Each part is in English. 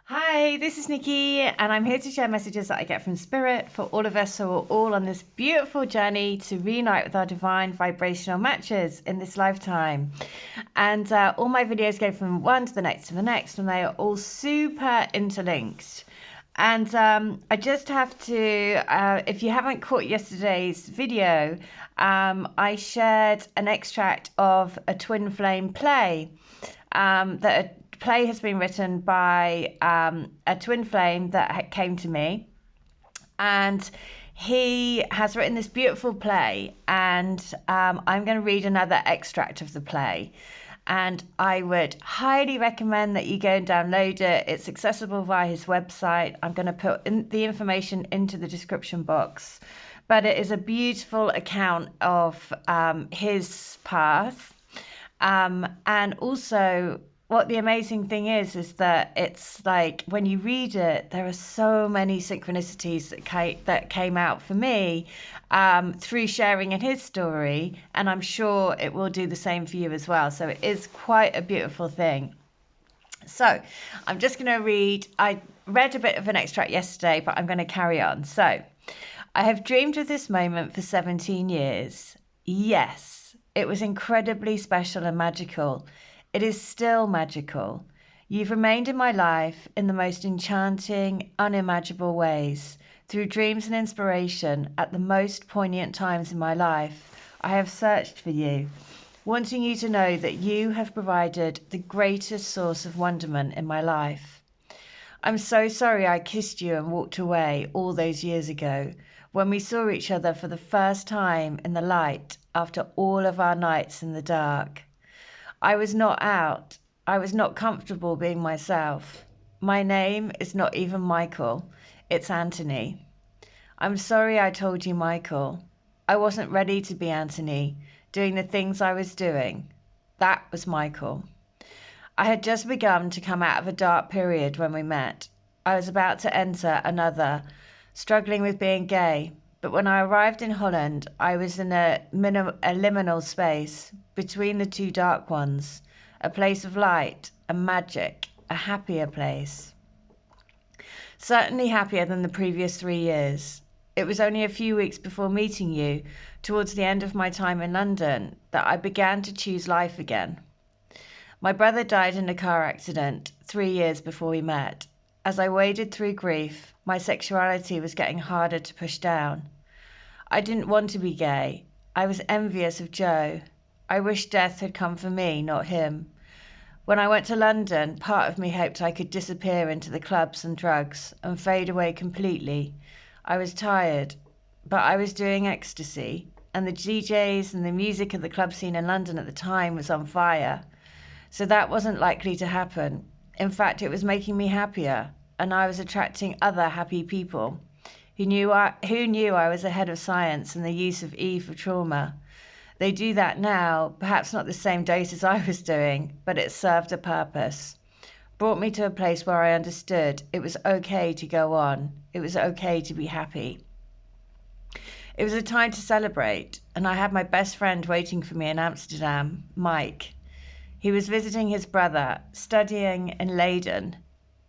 Hi, this is Nikki, and I'm here to share messages that I get from Spirit for all of us who are all on this beautiful journey to reunite with our divine vibrational matches in this lifetime. And all my videos go from one to the next, and they are all super interlinked. And I just have to, if you haven't caught yesterday's video, I shared an extract of a twin flame play that a play has been written by a twin flame that came to me, and he has written this beautiful play, and I'm going to read another extract of the play. And I would highly recommend that you go and download it. It's accessible via his website. I'm going to put the information into the description box. But it is a beautiful account of his path. And also, what the amazing thing is that it's like when you read it, there are so many synchronicities that came out for me through sharing in his story, and I'm sure it will do the same for you as well. So it is quite a beautiful thing. So I'm just going to read. I read a bit of an extract yesterday, but I'm going to carry on. So I have dreamed of this moment for 17 years. Yes, it was incredibly special and magical. It is still magical. You've remained in my life in the most enchanting, unimaginable ways. Through dreams and inspiration, at the most poignant times in my life, I have searched for you, wanting you to know that you have provided the greatest source of wonderment in my life. I'm so sorry I kissed you and walked away all those years ago, when we saw each other for the first time in the light after all of our nights in the dark. I was not out. I was not comfortable being myself. My name is not even Michael. It's Anthony. I'm sorry I told you Michael. I wasn't ready to be Anthony, doing the things I was doing. That was Michael. I had just begun to come out of a dark period when we met. I was about to enter another, struggling with being gay. But when I arrived in Holland, I was in a liminal space between the two dark ones, a place of light and magic, a happier place. Certainly happier than the previous 3 years. It was only a few weeks before meeting you, towards the end of my time in London, that I began to choose life again. My brother died in a car accident 3 years before we met. As I waded through grief, my sexuality was getting harder to push down. I didn't want to be gay. I was envious of Joe. I wished death had come for me, not him. When I went to London, part of me hoped I could disappear into the clubs and drugs and fade away completely. I was tired, but I was doing ecstasy, and the DJs and the music of the club scene in London at the time was on fire. So that wasn't likely to happen. In fact, it was making me happier, and I was attracting other happy people who knew I was ahead of science and the use of E for trauma. They do that now, perhaps not the same dose as I was doing, but it served a purpose. Brought me to a place where I understood it was okay to go on. It was okay to be happy. It was a time to celebrate, and I had my best friend waiting for me in Amsterdam, Mike. He was visiting his brother, studying in Leiden.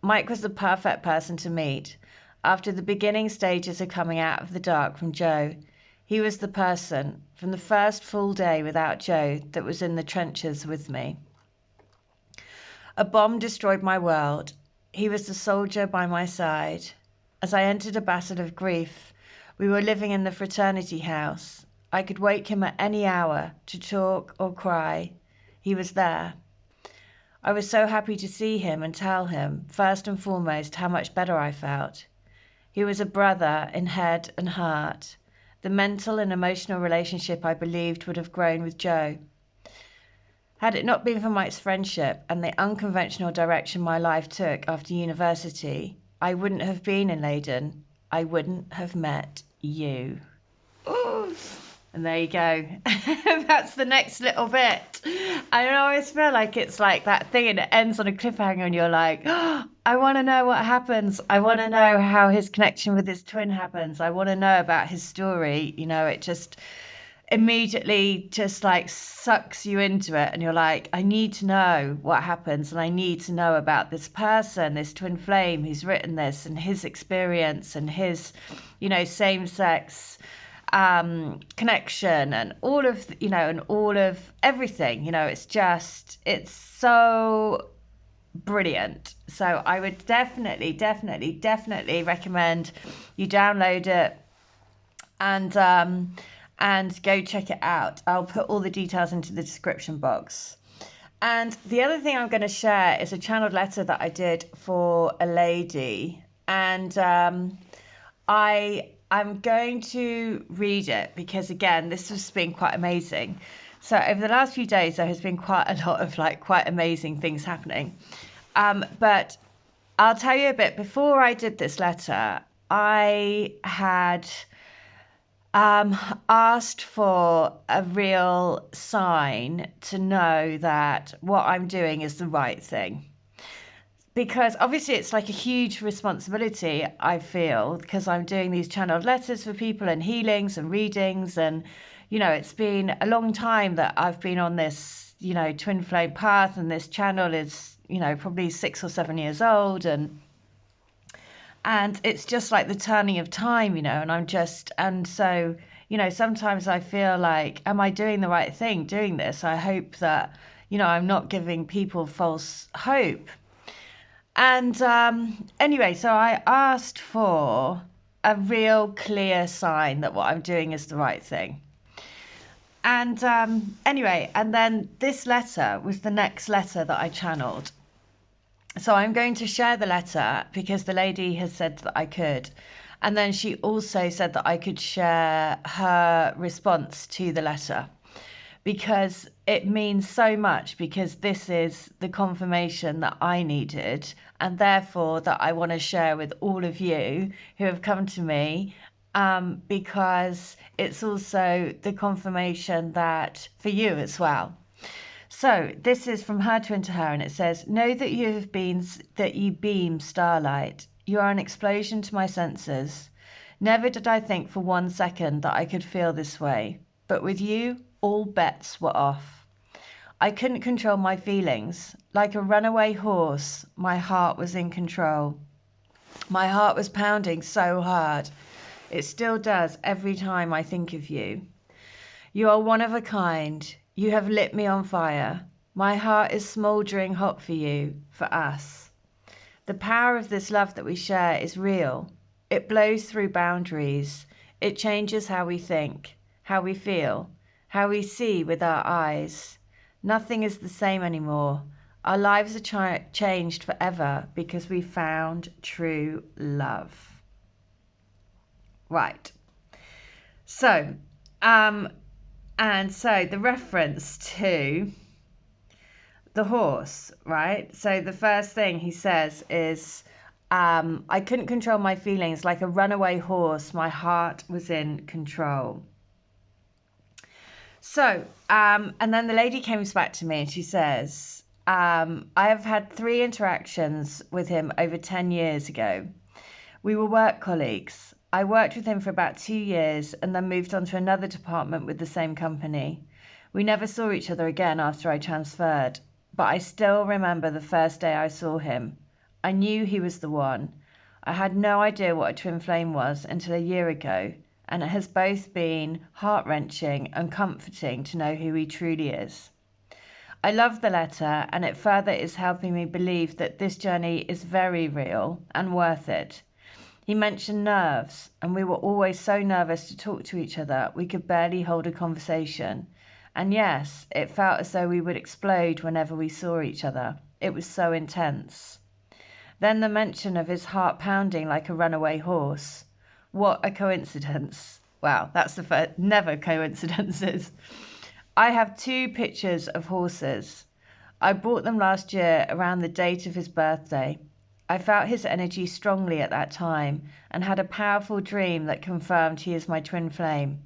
Mike was the perfect person to meet. After the beginning stages of coming out of the dark from Joe, he was the person, from the first full day without Joe, that was in the trenches with me. A bomb destroyed my world. He was the soldier by my side. As I entered a battle of grief, we were living in the fraternity house. I could wake him at any hour to talk or cry. He was there. I was so happy to see him and tell him, first and foremost, how much better I felt. He was a brother in head and heart. The mental and emotional relationship I believed would have grown with Joe. Had it not been for Mike's friendship and the unconventional direction my life took after university, I wouldn't have been in Leiden. I wouldn't have met you. Ooh. And there you go. That's the next little bit. I always feel like it's like that thing and it ends on a cliffhanger and you're like, oh, I want to know what happens. I want to know how his connection with his twin happens. I want to know about his story. You know, immediately just like sucks you into it, and you're like, I need to know what happens, and I need to know about this person, this twin flame who's written this, and his experience, and his, same sex connection, and all of and all of everything. It's so brilliant. So I would definitely recommend you download it and go check it out. I'll put all the details into the description box. And the other thing I'm going to share is a channeled letter that I did for a lady, and I'm going to read it because, again, this has been quite amazing. So over the last few days, there has been quite a lot of quite amazing things happening. But I'll tell you a bit. Before I did this letter, I had asked for a real sign to know that what I'm doing is the right thing. Because obviously it's like a huge responsibility, I feel, because I'm doing these channeled letters for people and healings and readings. And, it's been a long time that I've been on this, twin flame path, and this channel is, probably 6 or 7 years old. And it's just like the turning of time, and so, sometimes I feel like, am I doing the right thing doing this? I hope that, I'm not giving people false hope. And anyway, so I asked for a real clear sign that what I'm doing is the right thing. And anyway, and then this letter was the next letter that I channeled. So I'm going to share the letter because the lady has said that I could. And then she also said that I could share her response to the letter, because it means so much, because this is the confirmation that I needed, and therefore that I want to share with all of you who have come to me, because it's also the confirmation that for you as well. So this is from her to into her, and it says, know that you beam starlight. You are an explosion to my senses. Never did I think for 1 second that I could feel this way, but with you, all bets were off. I couldn't control my feelings. Like a runaway horse, my heart was in control. My heart was pounding so hard. It still does every time I think of you. You are one of a kind. You have lit me on fire. My heart is smouldering hot for you, for us. The power of this love that we share is real. It blows through boundaries. It changes how we think, how we feel, how we see with our eyes. Nothing is the same anymore. Our lives are changed forever because we found true love. Right. So, and so the reference to the horse, right? So the first thing he says is, I couldn't control my feelings. Like a runaway horse, my heart was in control. So, and then the lady comes back to me and she says, I have had 3 interactions with him over 10 years ago. We were work colleagues. I worked with him for about 2 years and then moved on to another department with the same company. We never saw each other again after I transferred, but I still remember the first day I saw him. I knew he was the one. I had no idea what a twin flame was until a year ago, and it has both been heart-wrenching and comforting to know who he truly is. I love the letter, and it further is helping me believe that this journey is very real and worth it. He mentioned nerves, and we were always so nervous to talk to each other we could barely hold a conversation. And yes, it felt as though we would explode whenever we saw each other. It was so intense. Then the mention of his heart pounding like a runaway horse. What a coincidence. Wow, that's the first, never coincidences. I have 2 pictures of horses. I bought them last year around the date of his birthday. I felt his energy strongly at that time and had a powerful dream that confirmed he is my twin flame.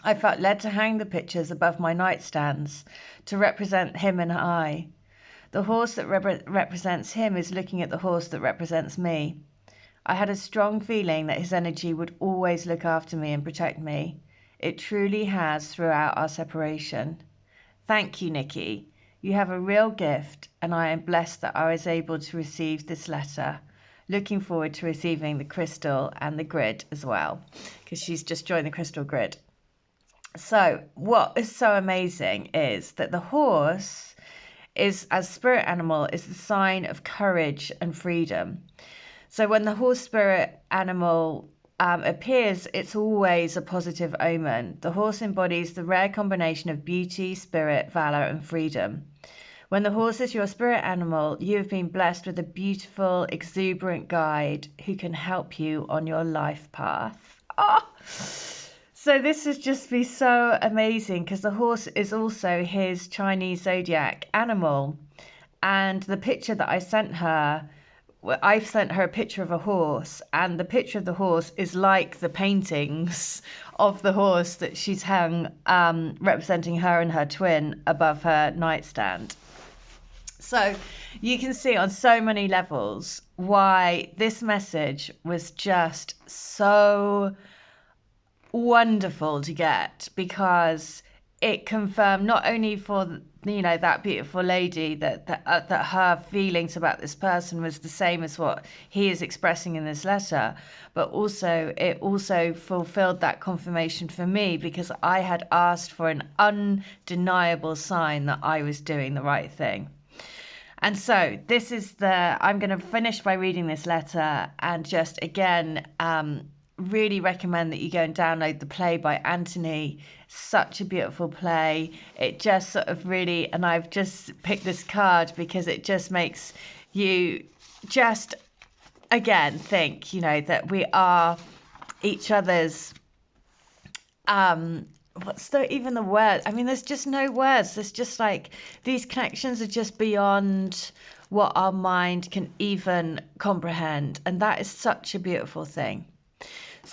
I felt led to hang the pictures above my nightstands to represent him and I. The horse that represents him is looking at the horse that represents me. I had a strong feeling that his energy would always look after me and protect me. It truly has throughout our separation. Thank you, Nicky. You have a real gift, and I am blessed that I was able to receive this letter. Looking forward to receiving the crystal and the grid as well, because she's just joined the crystal grid. So what is so amazing is that the horse is, as spirit animal, is the sign of courage and freedom. So when the horse spirit animal appears, it's always a positive omen. The horse embodies the rare combination of beauty, spirit, valor, and freedom. When the horse is your spirit animal, you have been blessed with a beautiful, exuberant guide who can help you on your life path. Oh! So this has just been so amazing because the horse is also his Chinese zodiac animal. And the picture that I sent her, I've sent her a picture of a horse, and the picture of the horse is like the paintings of the horse that she's hung, representing her and her twin above her nightstand. So you can see on so many levels why this message was just so wonderful to get, because it confirmed not only for that beautiful lady that her feelings about this person was the same as what he is expressing in this letter, but also it also fulfilled that confirmation for me, because I had asked for an undeniable sign that I was doing the right thing. And so this is I'm going to finish by reading this letter, and just again really recommend that you go and download the play by Anthony. Such a beautiful play. It just sort of really, and I've just picked this card because it just makes you just again think, that we are each other's what's even the word? I mean, there's just no words. There's just like, these connections are just beyond what our mind can even comprehend. And that is such a beautiful thing.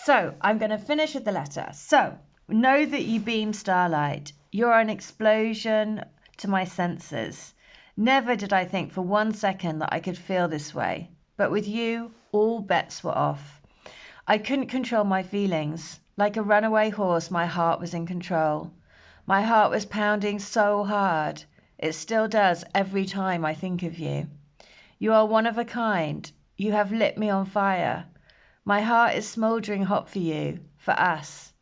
So I'm going to finish with the letter. So know that you beam starlight. You're an explosion to my senses. Never did I think for 1 second that I could feel this way. But with you, all bets were off. I couldn't control my feelings. Like a runaway horse, my heart was in control. My heart was pounding so hard. It still does every time I think of you. You are one of a kind. You have lit me on fire. My heart is smouldering hot for you, for us.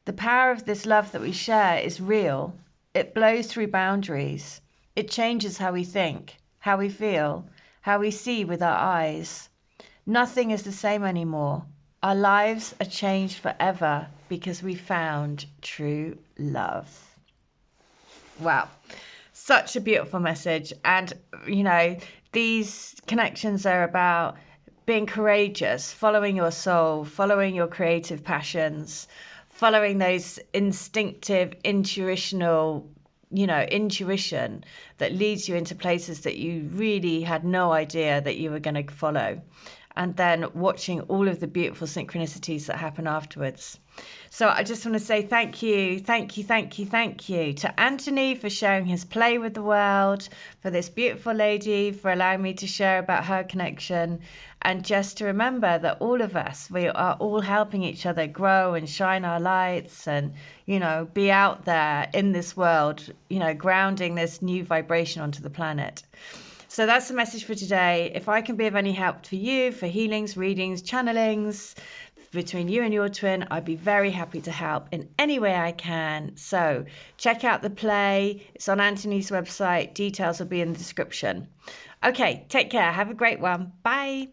The power of this love that we share is real. It blows through boundaries. It changes how we think, how we feel, how we see with our eyes. Nothing is the same anymore. Our lives are changed forever because we found true love. Wow. Such a beautiful message. And, these connections are about being courageous, following your soul, following your creative passions, following those instinctive, intuition that leads you into places that you really had no idea that you were going to follow. And then watching all of the beautiful synchronicities that happen afterwards. So I just want to say thank you to Anthony for sharing his play with the world, for this beautiful lady, for allowing me to share about her connection, and just to remember that all of us, we are all helping each other grow and shine our lights and, be out there in this world, grounding this new vibration onto the planet. So that's the message for today. If I can be of any help for you, for healings, readings, channelings, between you and your twin, I'd be very happy to help in any way I can. So check out the play. It's on Anthony's website. Details will be in the description. Okay, take care. Have a great one. Bye.